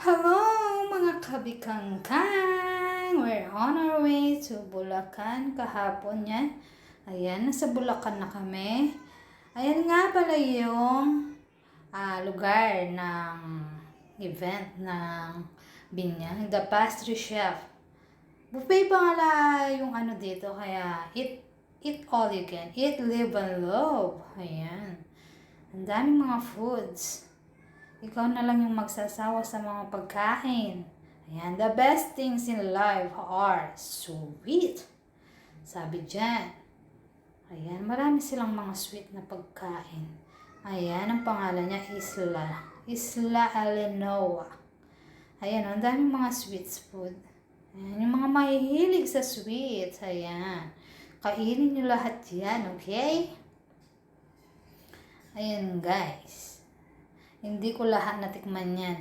Hello mga kabikangkang! We're on our way to Bulacan kahapon yan. Ayan, nasa Bulacan na kami. Ayan nga pala yung lugar ng event ng Binyang, The Pastry Chef. Buffet pa nga yung dito, kaya eat all you can. Eat, live, and love. Ayan. Ang daming mga foods. Ikaw na lang yung magsasawa sa mga pagkain. Ayan, the best things in life are sweet. Sabi dyan. Ayan, marami silang mga sweet na pagkain. Ayan, ang pangalan niya Isla Alenoa. Ayan, ang daming mga sweets food. Ayan, yung mga mahihilig sa sweets. Ayan, kainin nyo lahat yan, okay? Ayan guys. Hindi ko lahat natikman yan.